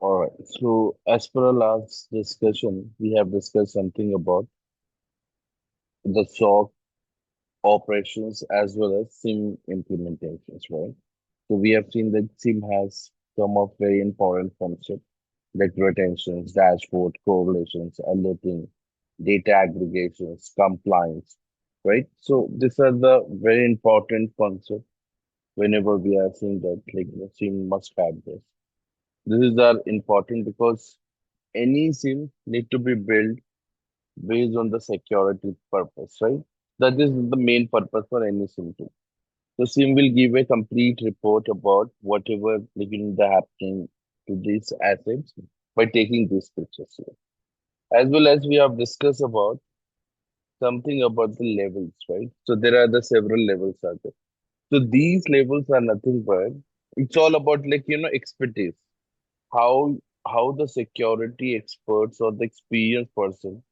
All right. So, as per our last discussion, we have discussed something about the SOC operations as well as SIEM implementations, right? So, we have seen that SIEM has some of very important functions like retentions, dashboard, correlations, alerting, data aggregations, compliance, right? So, these are the very important concepts whenever we are seeing that, like, SIEM must have this. This is are important because any SIM need to be built based on the security purpose, right? That is the main purpose for any SIM tool. The SIM will give a complete report about whatever like, the happening to these assets by taking these pictures here. As well as we have discussed about something about the levels, right? So there are the several levels out there. So these levels are nothing but it's all about expertise. How how the security experts or the experienced person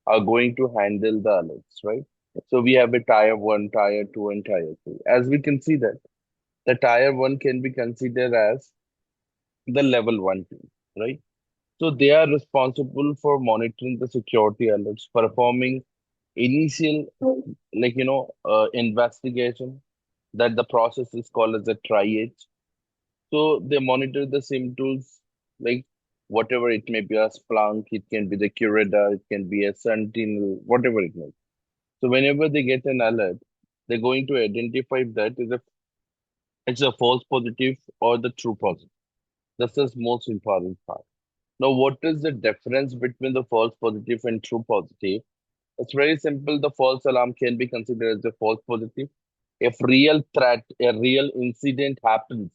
are going to handle the alerts, right? So we have a tier one, tier two, and tier three. As we can see that the tier one can be considered as the level one team, right? So they are responsible for monitoring the security alerts, performing initial investigation that the process is called as a triage. So they monitor the SIM tools like whatever it may be a Splunk, it can be the Curator, it can be a Sentinel, whatever it may be. So whenever they get an alert, they're going to identify that is a it's a false positive or the true positive. This is most important part. Now, what is the difference between the false positive and true positive? It's very simple. The false alarm can be considered as a false positive. If real threat, a real incident happens,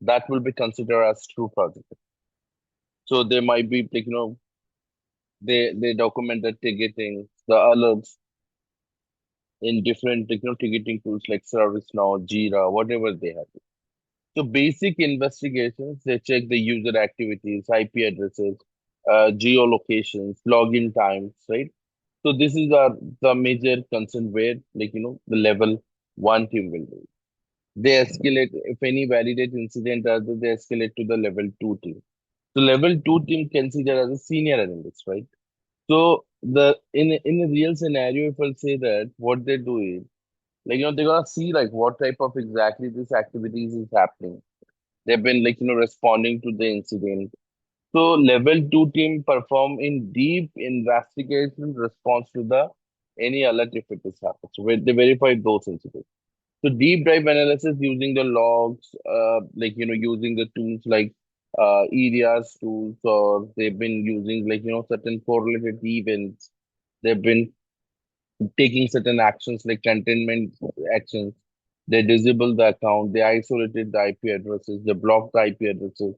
that will be considered as true positive. So they might be they document the ticketing, the alerts in different ticketing tools like ServiceNow, Jira, whatever they have. So basic investigations, they check the user activities, IP addresses, geolocations, login times, right? So this is our the major concern where the level one team will do. They escalate if any validate incident are there, they escalate to the level two team. So level two team considered as a senior analyst, right? So the in a real scenario, if I'll say that what they do is they're gonna see like what type of exactly this activities is happening. They've been responding to the incident. So level two team perform in deep investigation response to the any alert if it is happened. So they verify those incidents. So deep dive analysis using the logs, using the tools like EDR's tools, or they've been using certain correlated events. They've been taking certain actions like containment actions. They disable the account, they isolated the IP addresses, they block the IP addresses,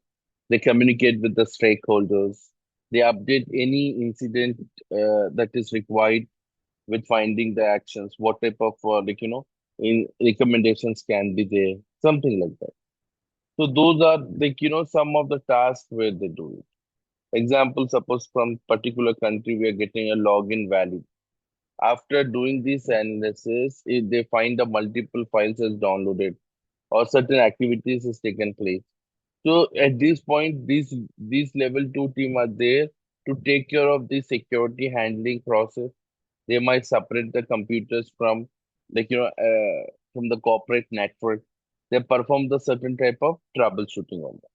they communicate with the stakeholders, they update any incident that is required with finding the actions, what type of in recommendations can be there, something like that. So those are some of the tasks where they do it. Example, suppose from particular country we are getting a login valid. After doing this analysis, if they find the multiple files is downloaded or certain activities has taken place. So at this point, these level two team are there to take care of the security handling process. They might separate the computers from from the corporate network. They perform the certain type of troubleshooting on that.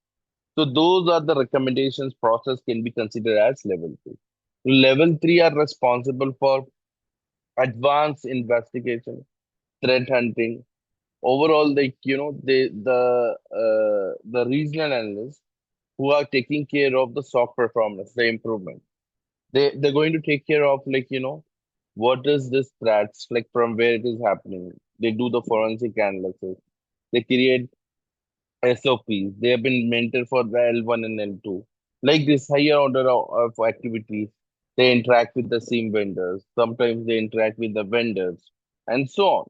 So those are the recommendations process can be considered as level two. Level three are responsible for advanced investigation, threat hunting. Overall, the regional analysts who are taking care of the SOC performance, the improvement. They're going to take care of what is this threats like from where it is happening. They do the forensic analysis. They create SOPs. They have been mentored for the L1 and L2. Like this higher order of activities, they interact with the SIEM vendors. Sometimes they interact with the vendors and so on.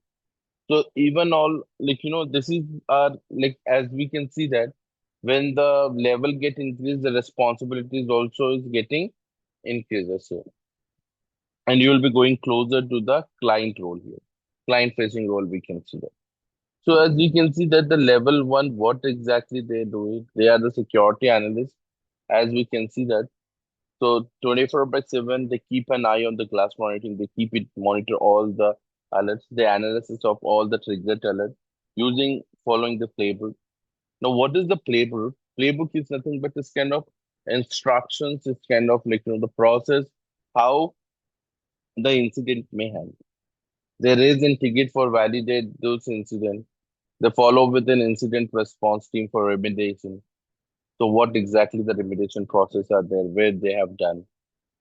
So even all this is our like as we can see that when the level get increased, the responsibilities also is getting increases. So and you will be going closer to the client role here, client facing role we can see that. So as you can see that the level one, what exactly they do it, they are the security analysts as we can see that. So 24 by 7, they keep an eye on the glass monitoring. They keep it monitor all the alerts, the analysis of all the triggered alerts using following the playbook. Now, what is the playbook? Playbook is nothing but this kind of instructions. It's kind of like the process how the incident may happen. They raise a ticket for validate those incidents. They follow with an incident response team for remediation. So, what exactly the remediation process are there, where they have done.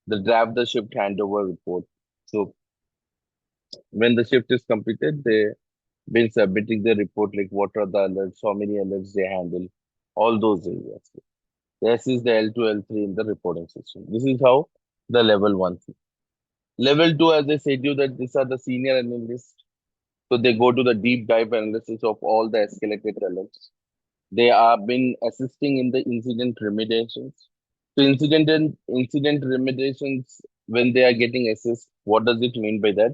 They draft the shift handover report. So, when the shift is completed, they been submitting the report like what are the alerts, how many alerts they handle, all those areas. This is the L2, L3 in the reporting system. This is how the level one. Level two, as I said you, that these are the senior analysts. So they go to the deep dive analysis of all the escalated alerts. They have been assisting in the incident remediations. So incident remediations, when they are getting assist, what does it mean by that?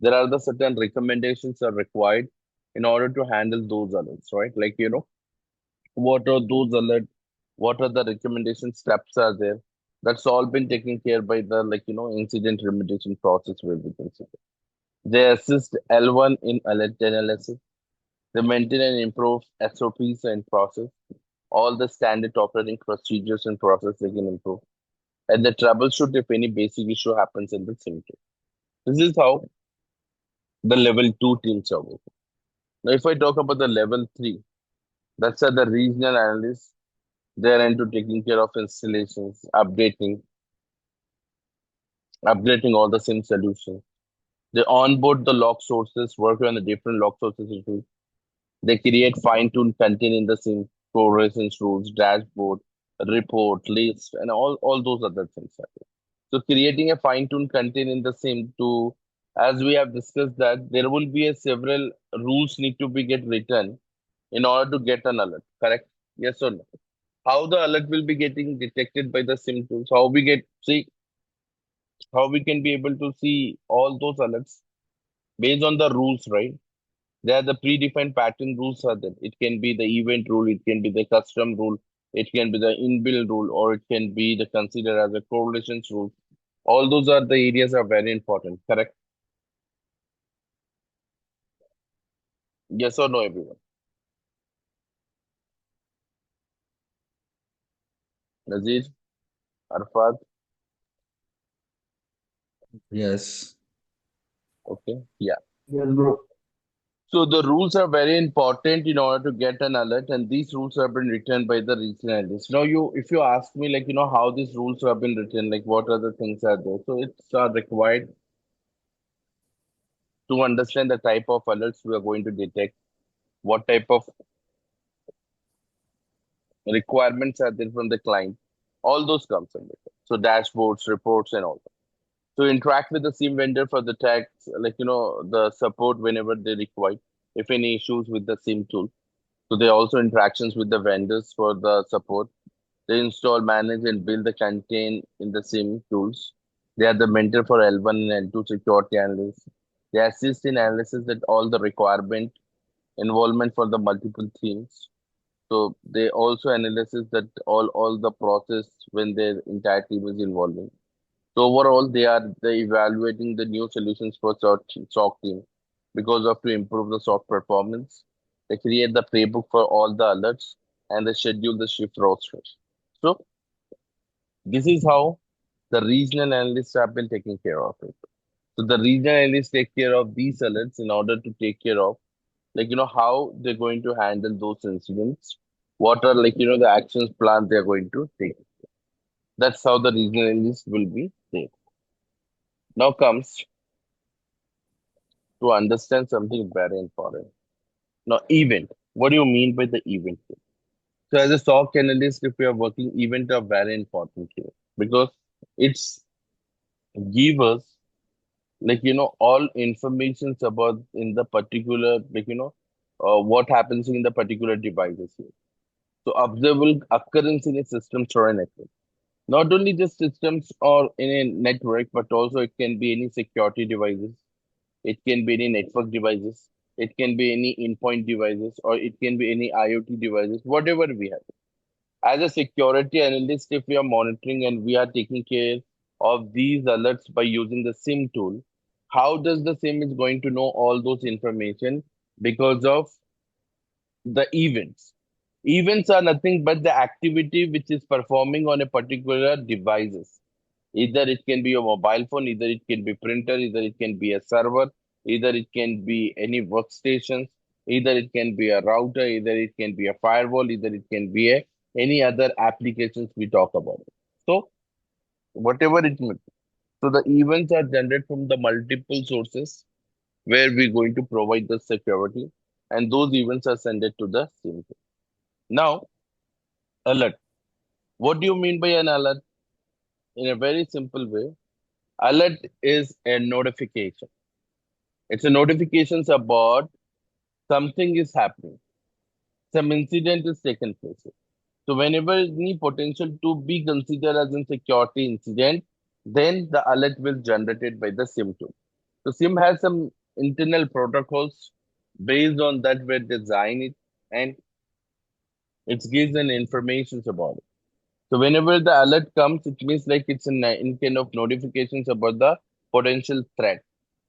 There are the certain recommendations are required in order to handle those alerts, right? Like what are those alerts? What are the recommendation steps are there? That's all been taken care by the incident remediation process will be considered. They assist L1 in alert analysis. They maintain and improve SOPs and process. All the standard operating procedures and process they can improve. And they troubleshoot if any basic issue happens in the same team. This is how the level two teams are working. Now, if I talk about the level three, that's at the regional analysts. They're into taking care of installations, updating all the SIM solutions. They onboard the log sources, work on the different log sources issues. They create fine-tuned content in the SIM, fluorescence rules, dashboard, report, list, and all those other things. So creating a fine-tuned content in the SIM to, as we have discussed that there will be a several rules need to be get written in order to get an alert. Correct? Yes or no? How the alert will be getting detected by the SIM tools? How we can be able to see all those alerts based on the rules, right? There are the predefined pattern rules are there. It can be the event rule, it can be the custom rule, it can be the inbuilt rule, or it can be the considered as a correlations rule. All those are the areas are very important, correct? Yes or no, everyone? Nazir, Arfad, Yes. okay, yeah. Yes, bro. So the rules are very important in order to get an alert, and these rules have been written by the regional analyst. Now, if you ask me, like how these rules have been written, like what other things are there, so it's required to understand the type of alerts we are going to detect, what type of requirements are there from the client, all those comes under it. So dashboards, reports, and all. So interact with the SIEM vendor for the tags, like the support whenever they require. If any issues with the SIEM tool, so there are also interactions with the vendors for the support. They install, manage, and build the contain in the SIEM tools. They are the mentor for L1 and L2 security analysts. They assist in analysis that all the requirement involvement for the multiple teams. So they also analysis that all the process when their entire team is involving. So overall, they evaluating the new solutions for SOC team because of to improve the SOC performance. They create the playbook for all the alerts and they schedule the shift rosters. So this is how the regional analysts have been taking care of it. So the regional analysts take care of these alerts in order to take care of how they're going to handle those incidents, what are the actions plan they're going to take. That's how the regional analyst will be there. Now comes to understand something very important. Now, event. What do you mean by the event here? So, as a SOC analyst, if you are working, event are very important here because it's give us all informations about in the particular what happens in the particular devices here. So, observable occurrence in a system or a network. Not only just systems or in a network, but also it can be any security devices. It can be any network devices. It can be any endpoint devices, or it can be any IoT devices, whatever we have. As a security analyst, if we are monitoring and we are taking care of these alerts by using the SIM tool, how does the SIM is going to know all those information? Because of the events. Events are nothing but the activity which is performing on a particular devices. Either it can be a mobile phone, either it can be printer, either it can be a server, either it can be any workstations, either it can be a router, either it can be a firewall, either it can be any other applications we talk about. So whatever it may be. So the events are generated from the multiple sources where we're going to provide the security, and those events are sent to the same thing. Now, alert. What do you mean by an alert? In a very simple way, alert is a notification. It's a notifications about something is happening, some incident is taken place. So whenever any potential to be considered as a security incident, then the alert will generated by the SIM tool. So SIM has some internal protocols based on that we design it, and it gives an information about it. So whenever the alert comes, it means like it's in kind of notifications about the potential threat.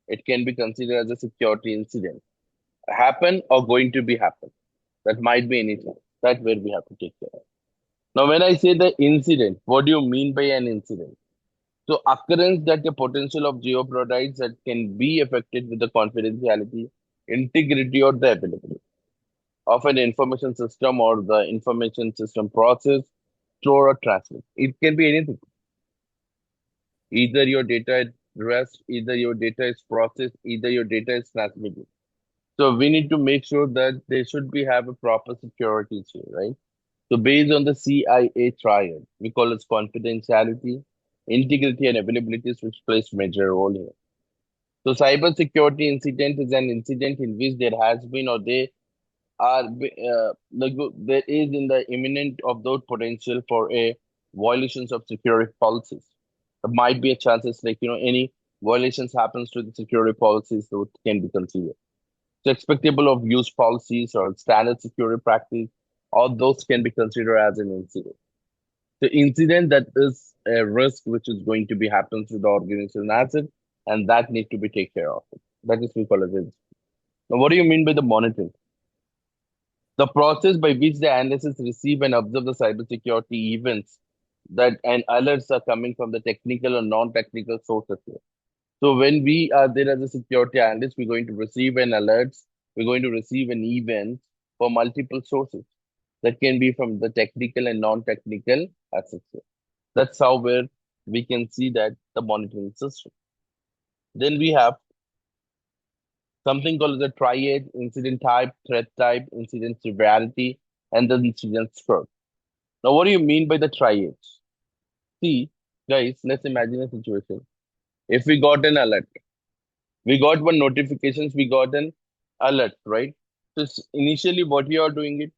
It can be considered as a security incident, happen or going to be happen. That might be anything. That's where we have to take care of. Now, when I say the incident, what do you mean by an incident? So occurrence that the potential of jeopardize that can be affected with the confidentiality, integrity, or the availability of an information system or the information system process, store or transmit. It can be anything. Either your data at rest, either your data is processed, either your data is transmitted. So we need to make sure that they should be have a proper security here, right? So based on the CIA triad, we call it confidentiality, integrity, and availabilities, which plays major role here. So cybersecurity incident is an incident in which there has been or they there is in the imminent of those potential for a violations of security policies. There might be a chances like any violations happens to the security policies that can be considered. So expectable of use policies or standard security practice, all those can be considered as an incident. The incident that is a risk which is going to be happens to the organization asset, and that need to be taken care of. That is we call it. Now, what do you mean by the monitoring? The process by which the analysts receive and observe the cybersecurity events that and alerts are coming from the technical or non-technical sources here. So when we are there as a security analyst, we're going to receive an alerts, we're going to receive an event for multiple sources that can be from the technical and non-technical assets. That's how where we can see that the monitoring system. Then we have something called the triad: incident type, threat type, incident severity, and the incident scope. Now, what do you mean by the triads? See, guys, let's imagine a situation. If we got an alert, we got one notifications, we got an alert, right? So initially, what we are doing it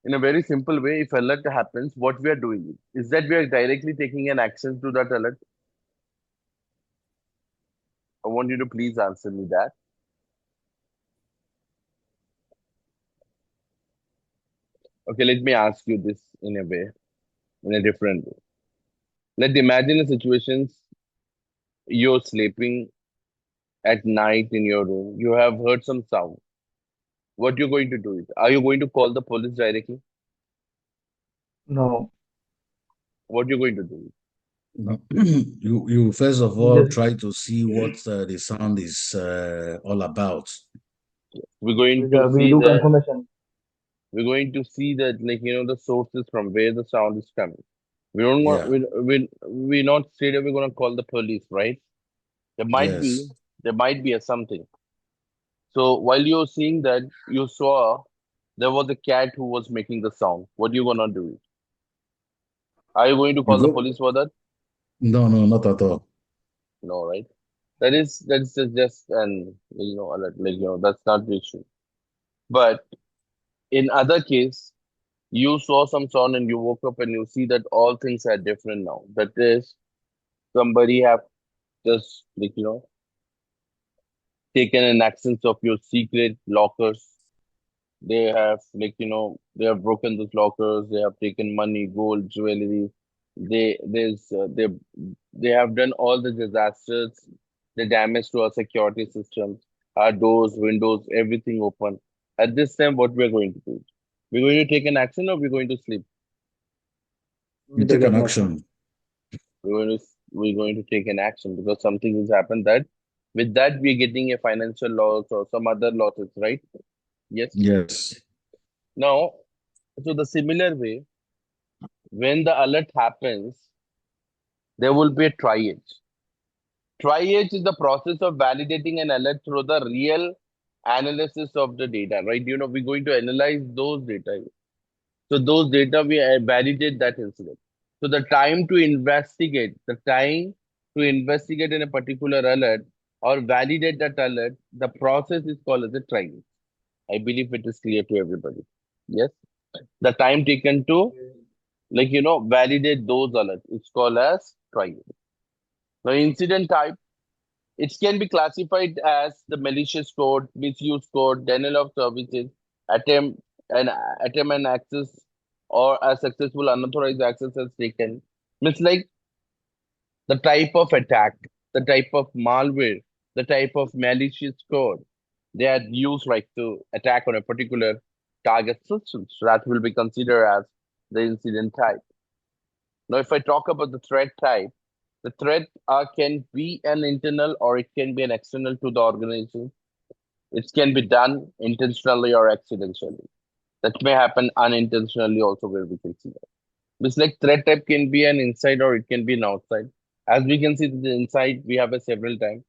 in a very simple way. If alert happens, what we are doing is that we are directly taking an action to that alert. I want you to please answer me that. Okay, let me ask you this in a way, in a different way. Let's imagine a situation you're sleeping at night in your room. You have heard some sound. What you're going to do is, are you going to call the police directly? No, What you're going to do? No. You first of we all just try to see what the sound is all about. We're going to we see do that. confirmation. We're going to see that, like the sources from where the sound is coming. We don't want. Yeah. We not straight away going to call the police, right? There might be. Yes. There might be a something. So while you're seeing that, you saw there was a cat who was making the sound. What you gonna do? Are you going to You call the go. police for that? No, no, not at all. No, right? That's just an that's not the issue. But in other case, you saw some sound and you woke up and you see that all things are different now. That is, somebody have just taken an access of your secret lockers. They have they have broken those lockers. They have taken money, gold, jewelry. They have done all the disasters, the damage to our security systems, our doors, windows, everything open. At this time, what we're going to do? We're going to take an action or we're going to sleep? You We take take an an action. action. We're going to take an action because something has happened that with that we're getting a financial loss or some other losses, right? Yes. Yes. Now, so the similar way, when the alert happens, there will be a triage. Triage is the process of validating an alert through the real analysis of the data, right? We're going to analyze those data. So those data, we validate that incident. So the time to investigate in a particular alert or validate that alert, the process is called as a triage. I believe it is clear to everybody. Yes. The time taken to validate those alerts, it's called as triage. Now, incident type, it can be classified as the malicious code, misuse code, denial of services, attempt and attempt and access, or a successful unauthorized access has taken. It's like the type of attack, the type of malware, the type of malicious code they are used like to attack on a particular target system. So that will be considered as the incident type. Now, if I talk about the threat type, the threat can be an internal or it can be an external to the organization. It can be done intentionally or accidentally. That may happen unintentionally also where we can see that. It's like threat type can be an inside or it can be an outside. As we can see the inside, we have a several time.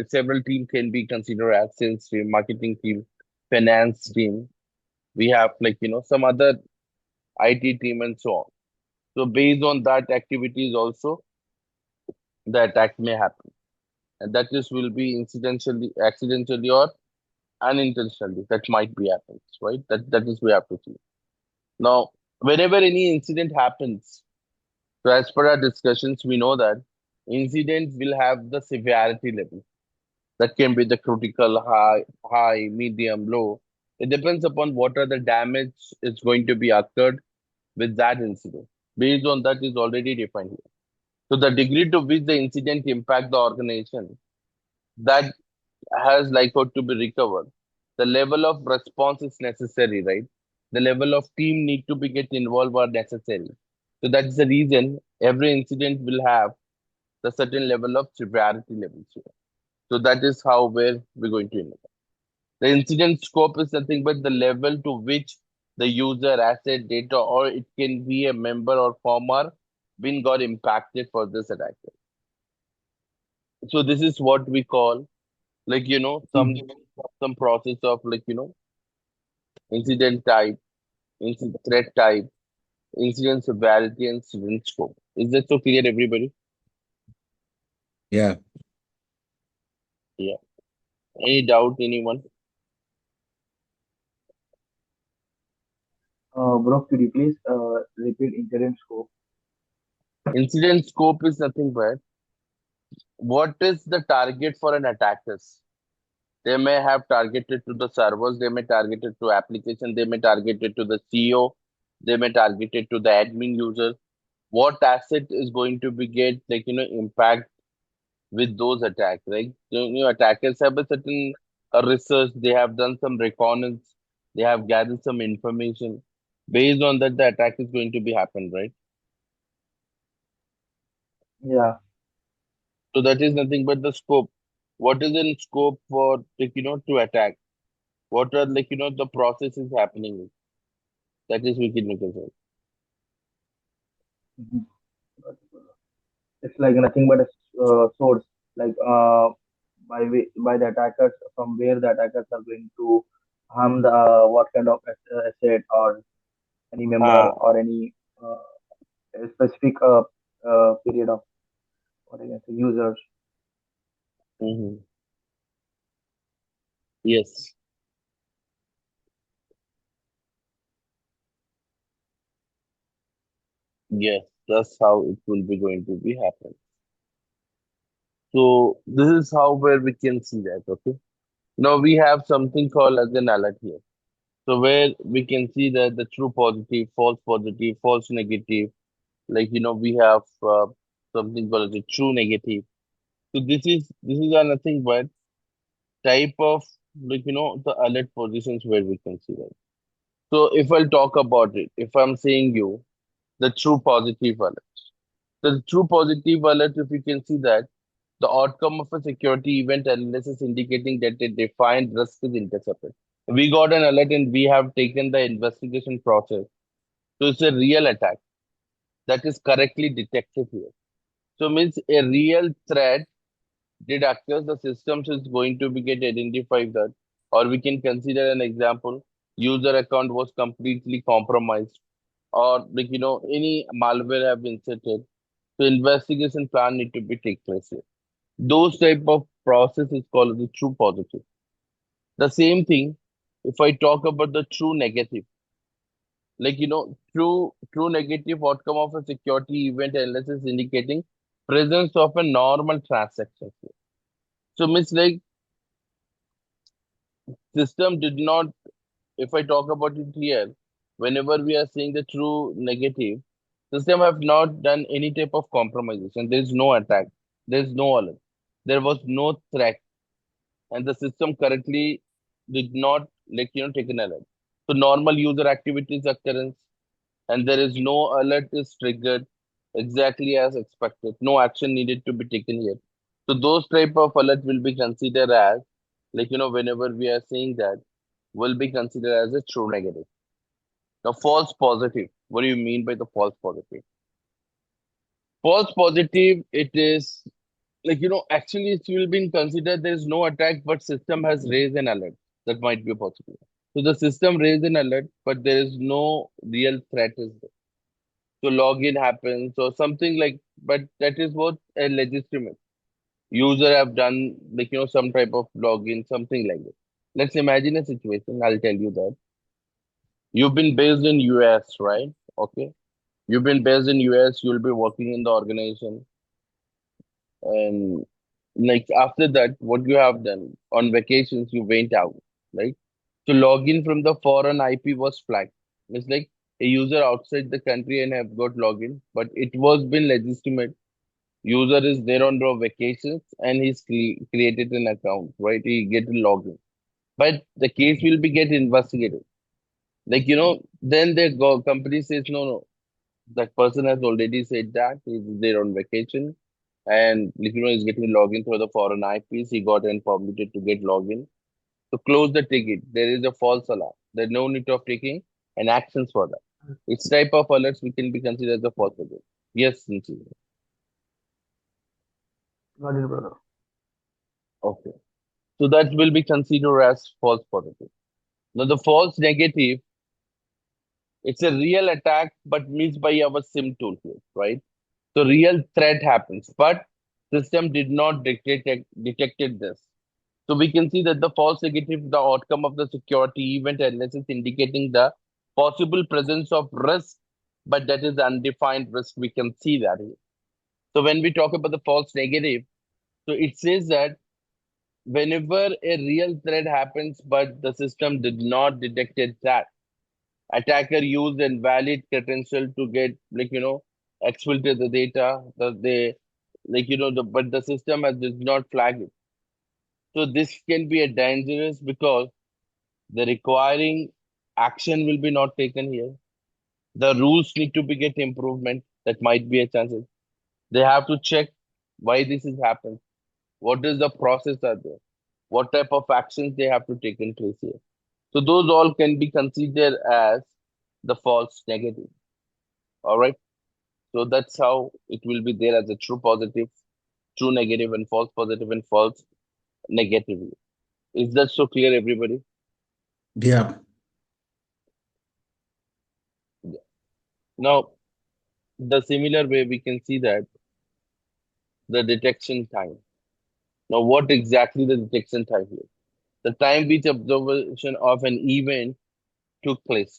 Several team can be considered as sales team, marketing team, finance team. We have some other IT team and so on. So based on that activities also, the attack may happen. And that is will be incidentally, accidentally or unintentionally. That might be happens, right? That is we have to see. Now, whenever any incident happens, so as per our discussions, we know that incidents will have the severity level. That can be the critical, high, medium, low. It depends upon what are the damage is going to be occurred with that incident. Based on that is already defined here. So the degree to which the incident impact the organization, that has likelihood to be recovered. The level of response is necessary, right? The level of team need to be get involved are necessary. So that's the reason every incident will have the certain level of severity levels here. So that is how where we're going to know. The incident scope is nothing but the level to which the user, asset, data, or it can be a member or former been got impacted for this attack. So this is what we call some process of incident type, incident threat type, incident severity, and incident scope. Is that so clear, everybody? Yeah. Yeah. Any doubt, anyone? Bro, could you please repeat incident scope? Incident scope is nothing but what is the target for an attackers. They may have targeted to the servers, they may targeted to application, they may targeted to the CEO, they may targeted to the admin user. What asset is going to be get impact with those attacks, right? Attackers have a certain research, they have done some reconnaissance, they have gathered some information. Based on that, the attack is going to be happen, right? Yeah. So that is nothing but the scope. What is in scope for to attack? What are the process is happening? That is we can look at it. Mhm. It's like nothing but a source, like by the attackers, from where the attackers are going to harm the what kind of asset or any member Ah, or any a specific period of what I can say users. mm-hmm. Yes, yes, that's how it will be going to be happen. So this is how where we can see that. Okay. Now we have something called as an alert here. So where we can see that the true positive, false negative, like we have something called as a true negative. So this is nothing but type of the alert positions where we can see that. So if I'll talk about it, if I'm saying you the true positive alert, the true positive alert, if you can see that the outcome of a security event analysis indicating that a defined risk is intercepted. We got an alert and we have taken the investigation process. So it's a real attack that is correctly detected here. So means a real threat did occur, the systems is going to be get identified that, or we can consider an example, user account was completely compromised, or any malware have been inserted. So investigation plan need to be take place here. Those type of process is called the true positive. The same thing, if I talk about the true negative, true negative outcome of a security event analysis indicating presence of a normal transaction. So means like system did not, if I talk about it here, whenever we are seeing the true negative, system have not done any type of compromisation. There is no attack. There is no alert. There was no threat, and the system currently did not take an alert. So normal user activities occurrence, and there is no alert is triggered exactly as expected. No action needed to be taken here. So those type of alert will be considered as whenever we are seeing that will be considered as a true negative. Now, false positive. What do you mean by the false positive? False positive, it is actually it will be considered there is no attack, but system has raised an alert. That might be possible. So the system raised an alert, but there is no real threat is there. So login happens or something like, but that is what a legitimate user have done, some type of login, something like that. Let's imagine a situation. I'll tell you that you've been based in US, right? Okay. You've been based in US, you'll be working in the organization, and like after that, what you have done on vacations, you went out, right? So login from the foreign IP was flagged. It's like a user outside the country and have got login, but it was been legitimate. User is there on the vacations and he's created an account, right? He get a login, but the case will be get investigated. Then the company says no, no, that person has already said that he's there on vacation and he's getting login through the foreign IPs. He got and permitted to get login. So close the ticket. There is a false alarm. There's no need of taking an actions for that. It's type of alerts we can be considered as a false alert. Yes, Nikhil. Got it, brother. Okay. So that will be considered as false positive. Now the false negative, it's a real attack but missed by our SIM tool here, right? So real threat happens, but system did not detected this. So we can see that the false negative, the outcome of the security event analysis indicating the possible presence of risk, but that is undefined risk. We can see that here. So when we talk about the false negative, so it says that whenever a real threat happens, but the system did not detect that, attacker used invalid credential to get exploited the data that they but the system has did not flag it. So this can be a dangerous because the requiring action will be not taken here. The rules need to be get improvement. That might be a chances. They have to check why this is happened. What is the process are there? What type of actions they have to take in place here. So those all can be considered as the false negative. All right. So that's how it will be there as a true positive, true negative, and false positive and false negative. Is that so clear, everybody? Yeah. Yeah. Now, the similar way we can see that the detection time. Now, what exactly the detection time is? The time which observation of an event took place,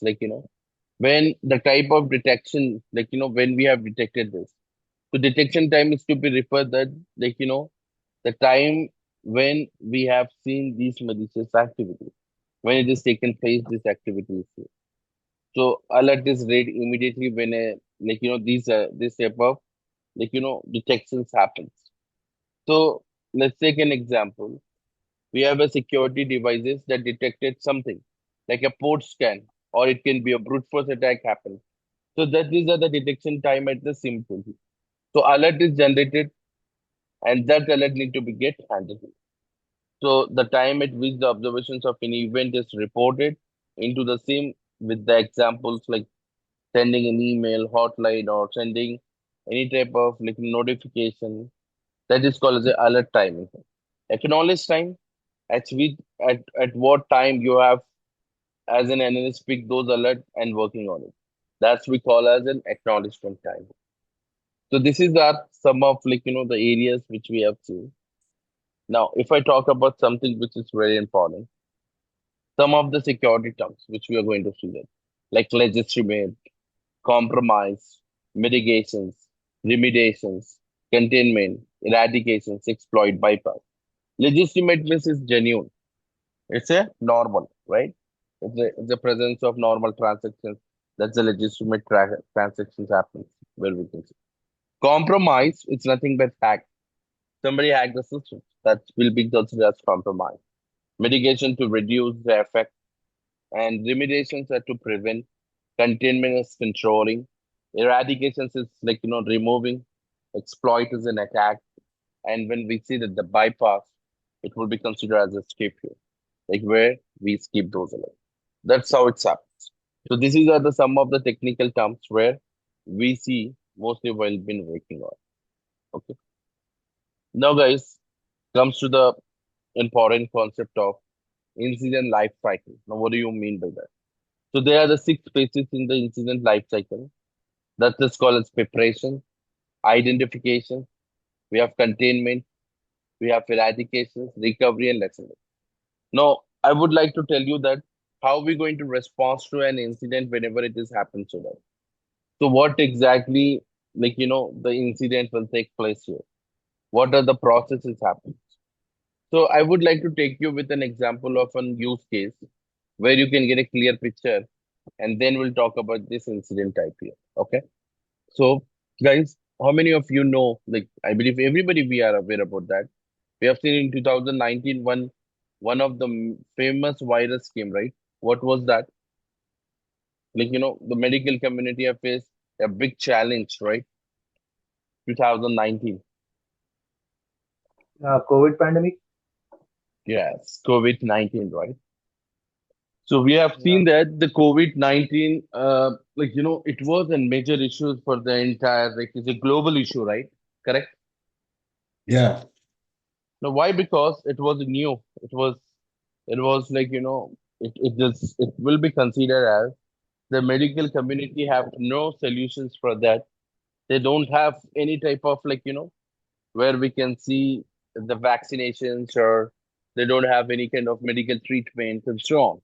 when the type of detection, when we have detected this. So detection time is to be referred that, the time when we have seen these malicious activities. When it is taken place, this activity is here. So alert is read immediately when a these this type of detections happens. So let's take an example. We have a security devices that detected something like a port scan, or it can be a brute force attack happen. So that these are the detection time at the SIEM tool. So alert is generated, and that alert need to be get handled. So the time at which the observations of an event is reported into the SIEM with the examples like sending an email, hotline, or sending any type of notification, that is called as the alert timing. Acknowledge time, at what time you have as an analyst pick those alert and working on it. That's we call as an acknowledgement time. So this is that some of the areas which we have seen. Now, if I talk about something which is very important, some of the security terms which we are going to see that, like legitimate, compromise, mitigations, remediations, containment, eradications, exploit, bypass. Legitimate means is genuine. It's a normal, right? It's the presence of normal transactions. That's the legitimate transactions happens where we can see. Compromise, it's nothing but hack. Somebody hacked the system. That will be considered as compromise. Mitigation to reduce the effect, and remediations are to prevent. Containment is controlling. Eradications is removing. Exploit is an attack. And when we see that the bypass, it will be considered as a skip here, like where we skip those alerts. That's how it's happens. So this is the some of the technical terms where we see mostly while been working on. Okay. Now, guys, comes to the important concept of incident life cycle. Now, what do you mean by that? So there are the six phases in the incident life cycle. That is called as preparation, identification. We have containment. We have eradication, recovery, and lesson. Now, I would like to tell you that how we going to respond to an incident whenever it is happened to them. So what exactly the incident will take place here? What are the processes happening? So I would like to take you with an example of an use case where you can get a clear picture, and then we'll talk about this incident type here. Okay. So guys, how many of you know, like I believe everybody we are aware about that. We have seen in 2019 one of the famous virus came, right? What was that? The medical community have faced a big challenge, right? 2019. COVID pandemic. Yes, COVID-19, right? So we have Yeah. seen that the COVID-19, it was a major issue for the entire, like it's a global issue, right? Correct? Yeah. Now, why? Because it was new. It was it will be considered as the medical community have no solutions for that. They don't have any type of where we can see the vaccinations, or they don't have any kind of medical treatment and so on.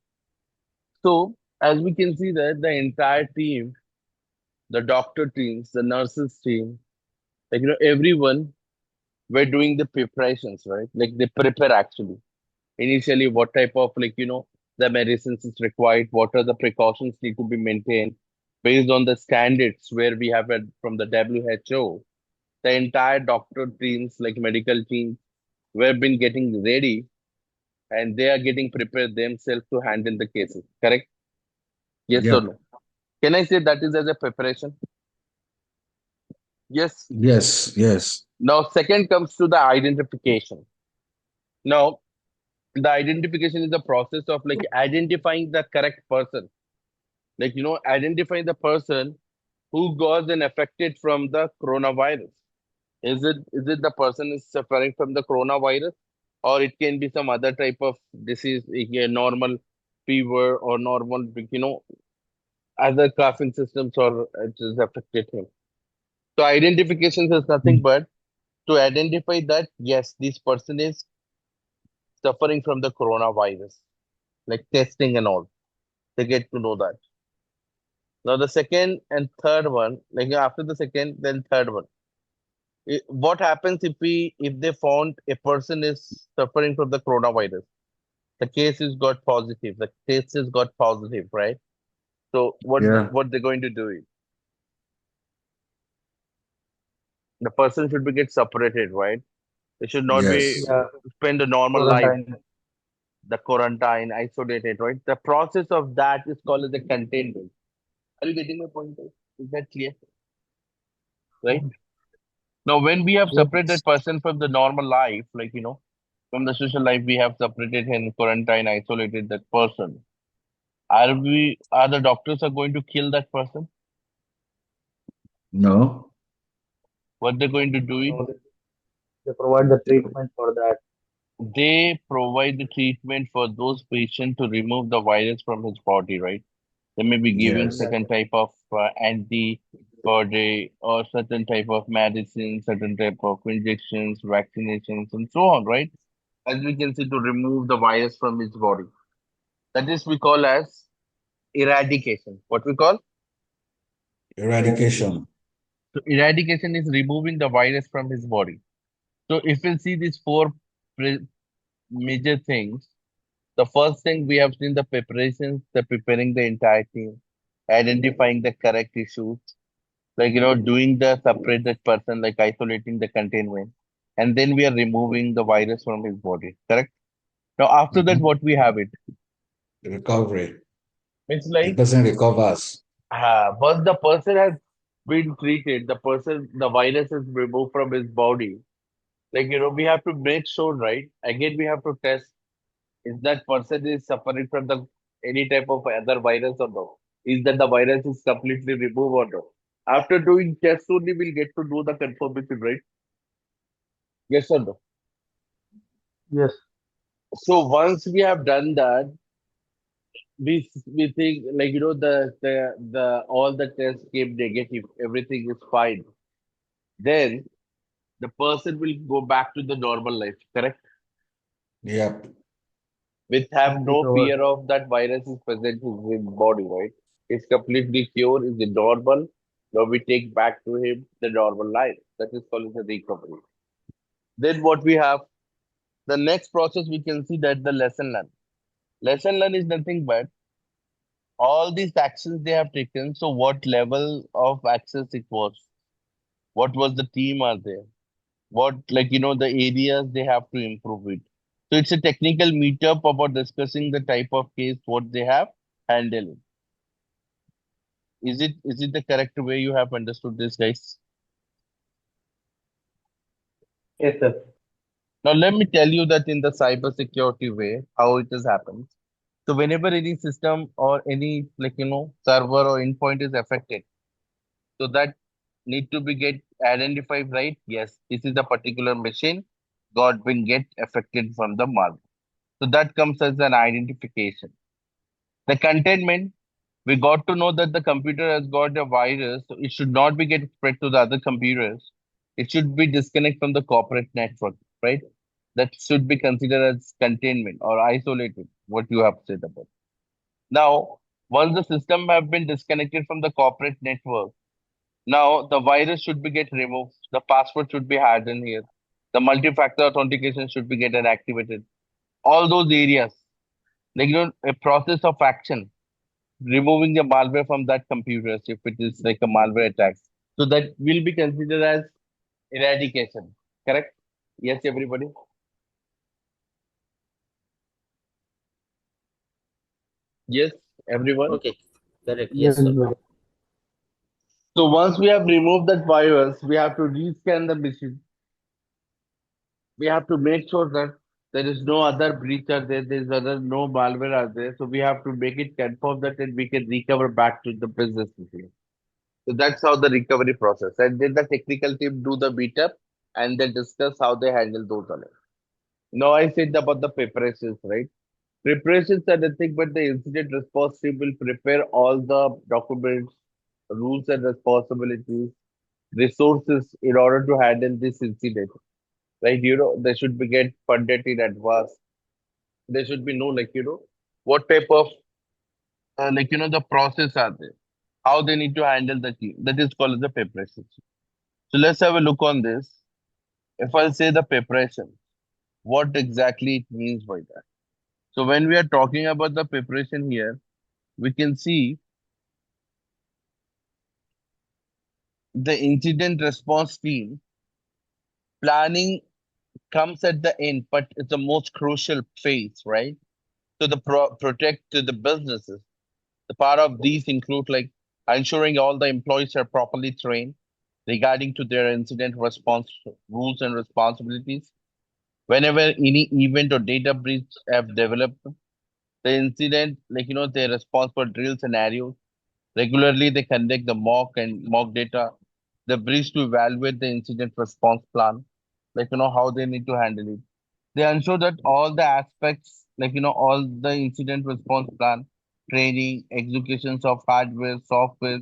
So as we can see that the entire team, the doctor teams, the nurses team, everyone were doing the preparations, right? Like they prepare actually. Initially, what type of the medicines is required, what are the precautions need to be maintained based on the standards where we have it from the WHO. The entire doctor teams, like medical teams, were been getting ready, and they are getting prepared themselves to handle the cases. Correct? Yes or Yep. no? Can I say that is as a preparation? Yes. Yes. Yes. Now, second comes to the identification. Now, the identification is the process of identifying the correct person, identifying the person who got and affected from the coronavirus. Is it the person is suffering from the coronavirus, or it can be some other type of disease, like a normal fever or normal other coughing systems, or it has affected him. So identification is nothing but to identify that yes, this person is suffering from the coronavirus, like testing and all. They get to know that. Now the second and third one, like after the second, then third one. What happens if they found a person is suffering from the coronavirus? The cases got positive. The cases got positive, right? So Yeah. what they're going to do is the person should be get separated, right? They should not be Yes. Yeah, spend a normal life, quarantine. the quarantine, isolated, right? The process of that is called as the containment. Are you getting my point? Guys? Is that clear? Right? Now, when we have Yes, separated person from the normal life, from the social life, we have separated and quarantine, isolated that person. Are the doctors are going to kill that person? No. What they're going to do is no, they provide the treatment for that. they provide the treatment for those patients to remove the virus from his body, right? They may be giving Yes. Yes, certain type of antibody or certain type of medicine, certain type of injections, vaccinations, and so on, right? As we can see, to remove the virus from his body. That is we call as eradication. What we call? eradication. Eradication. So eradication is removing the virus from his body. So if we see these four major things, the first thing we have seen the preparations, the preparing the entire team, identifying the correct issues, doing the separated person, like isolating the containment, and then we are removing the virus from his body. Correct. Now after that, Mhm. what we have it. Recovery. It's The like person recovers. once the person has been treated, the virus is removed from his body. We have to make sure, right? Again, we have to test if that person is suffering from the any type of other virus or no. Is that the virus is completely removed or no? After doing tests only, we'll get to know the confirmation, right? Yes or no? Yes, So once we have done that, we think the all the tests came negative, everything is fine. Then the person will go back to the normal life, correct? Yep. With have and no recover. fear of that virus is present in his body, right? It's completely cured, is normal. Now we take back to him the normal life. That is called the recovery. Then what we have, the next process we can see that the lesson learned. Lesson learned is nothing but all these actions they have taken. So what level of access it was? What was the team are there? What the areas they have to improve it. So it's a technical meetup about discussing the type of case what they have handled. Is it the correct way you have understood this, guys? Yes, sir. Now let me tell you that in the cyber security way, how it has happened. So whenever any system or any server or endpoint is affected, so that need to be get identified, right? Yes, this is a particular machine got been get affected from the malware. So that comes as an identification. The containment, we got to know that the computer has got a virus, so it should not be get spread to the other computers. It should be disconnect from the corporate network, right? That should be considered as containment or isolated, what you have said about. Now, once the system have been disconnected from the corporate network, now the virus should be get removed. The password should be hardened here. The multi-factor authentication should be get activated. All those areas, a process of action removing the malware from that computers if it is like a malware attack. So that will be considered as eradication. Correct? Yes, everybody. Yes, everyone. Okay, correct. Yes, Yes, sir. sir. So once we have removed that virus, we have to rescan the machine. We have to make sure that there is no other breach are there, there is other no malware are there. So we have to make it confirm that and we can recover back to the business again. So that's how the recovery process. And then the technical team do the meetup and then discuss how they handle those alerts. Now I said about the preparations, right? Preparations are nothing but the incident response team will prepare all the documents, rules and responsibilities, resources in order to handle this incident. Right? They should be get funded in advance. There should be no what type of the process are there, how they need to handle the team. That is called as the preparation. So let's have a look on this. If I say the preparation, what exactly it means by that? So when we are talking about the preparation here, we can see the incident response team planning comes at the end, but it's the most crucial phase, right? To the protect to the businesses. The part of these include like ensuring all the employees are properly trained regarding to their incident response rules and responsibilities. Whenever any event or data breach have developed, the incident, they respond for drill scenarios. Regularly, they conduct the mock data, the breach to evaluate the incident response plan, how they need to handle it. They ensure that all the aspects, all the incident response plan, training, executions of hardware, software,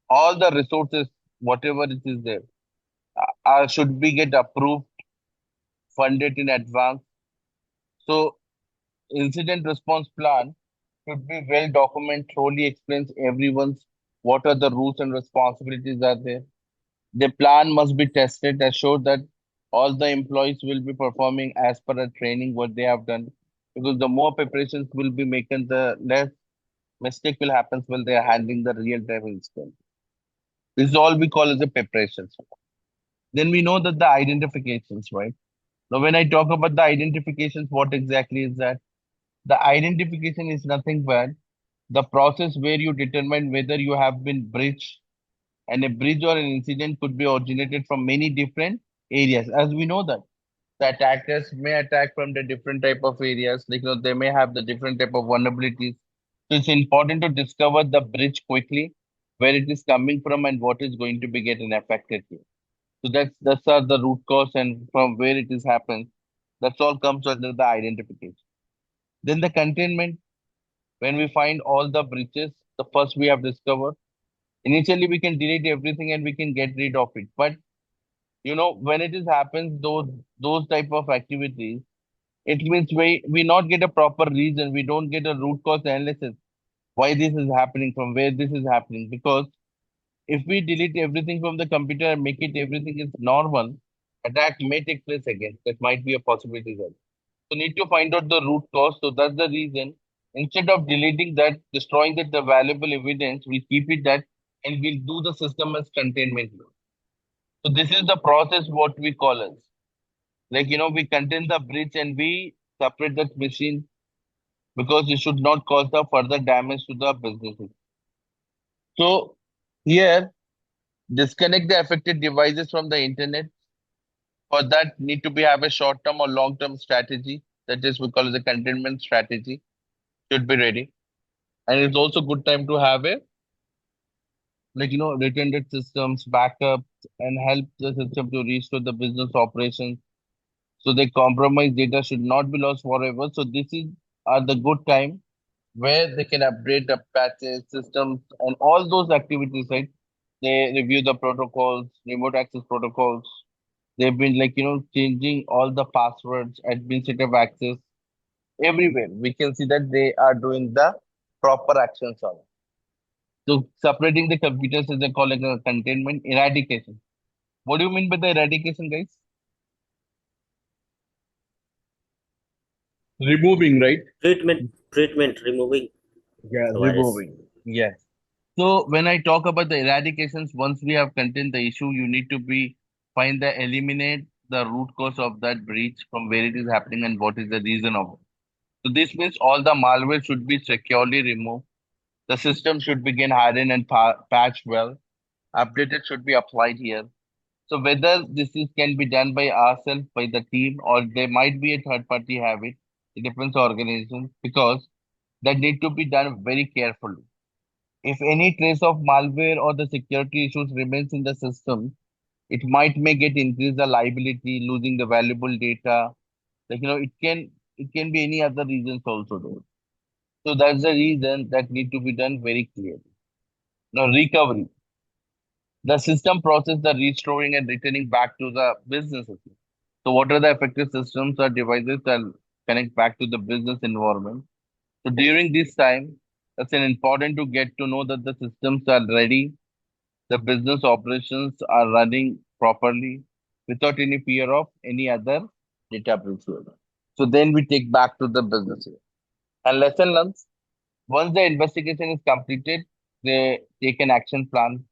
all the resources, whatever it is there, should be get approved, funded in advance. So, incident response plan should be well documented, thoroughly explains everyone's what are the rules and responsibilities are there. The plan must be tested, assured that all the employees will be performing as per the training what they have done. Because the more preparations will be making, the less mistake will happen when they are handling the real time instance. This is all we call as the preparations. Then we know that the identifications, right? Now, when I talk about the identifications, what exactly is that? The identification is nothing but the process where you determine whether you have been breached, and a breach or an incident could be originated from many different areas. As we know that the attackers may attack from the different type of areas, they may have the different type of vulnerabilities. So it's important to discover the breach quickly, where it is coming from and what is going to be getting affected here. So that's the root cause and from where it is happened. That's all comes under the identification. Then the containment, when we find all the breaches, the first we have discovered. Initially, we can delete everything and we can get rid of it. But when it is happens, those type of activities, it means we not get a proper reason. We don't get a root cause analysis why this is happening, from where this is happening. Because if we delete everything from the computer and make it everything is normal, attack may take place again. That might be a possibility there. So need to find out the root cause. So that's the reason. Instead of deleting that, destroying that the valuable evidence, we keep it that and we'll do the system as containment. So this is the process what we call as. We contain the breach and we separate that machine because it should not cause the further damage to the businesses. So here, disconnect the affected devices from the internet. For that, need to be have a short-term or long-term strategy. That is, we call it the containment strategy. Should be ready. And it's also good time to have a redundant systems, backups, and help the system to restore the business operations. So the compromised data should not be lost forever. So this is the good time where they can upgrade the patches, systems, and all those activities, right? They review the protocols, remote access protocols. They've been changing all the passwords, administrative access everywhere. We can see that they are doing the proper actions on it. So separating the computers is they call it a containment eradication. What do you mean by the eradication, guys? Removing, right? Treatment, removing Yeah, the virus. removing. Yes. So when I talk about the eradications, once we have contained the issue, you need to be find the eliminate the root cause of that breach from where it is happening and what is the reason of it. So this means all the malware should be securely removed. The system should begin hardened and patched well. Updated should be applied here. So whether this is can be done by ourselves, by the team, or there might be a third party have it. It depends on organization because that need to be done very carefully. If any trace of malware or the security issues remains in the system, it might make it increase the liability, losing the valuable data. It can be any other reasons also though. So that's the reason that need to be done very clearly. Now recovery. The system process the restoring and returning back to the businesses. So what are the affected systems or devices that connect back to the business environment? So during this time, it's an important to get to know that the systems are ready, the business operations are running properly without any fear of any other data breach. So then we take back to the business. And lesson learned, once the investigation is completed, they take an action plan.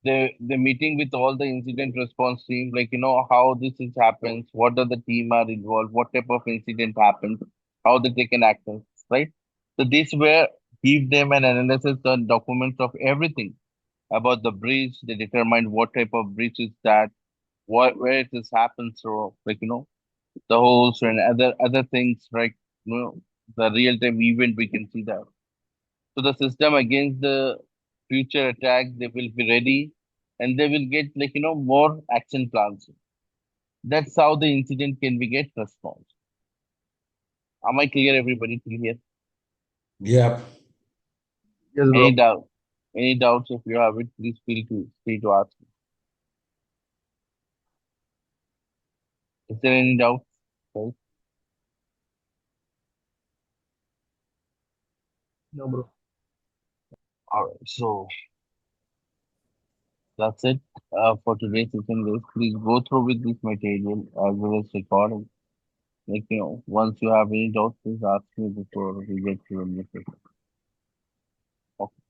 The meeting with all the incident response team, like how this is happens, what are the team are involved, what type of incident happens, how they take an action, right? So this where give them an analysis and documents of everything about the breach. They determine what type of breach is that, what where it has happened. So the holes and other things, right? The real time event we can see that. So the system against the future attack, they will be ready and they will get more action plans. That's how the incident can be get response. Am I clear, everybody clear? Yep. Yes, Any bro. doubt? Any doubts if you have it, please feel free to ask. Is there any doubt? Right? No, bro. All right. So that's it for today's session, guys. Please go through with this material as well as recording. Once you have any doubts, please ask me before we get to the next session. Okay.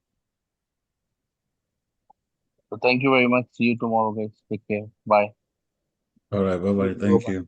So thank you very much. See you tomorrow, guys. Take care. Bye. All right. Bye See bye. you, bro. Thank Bye. you.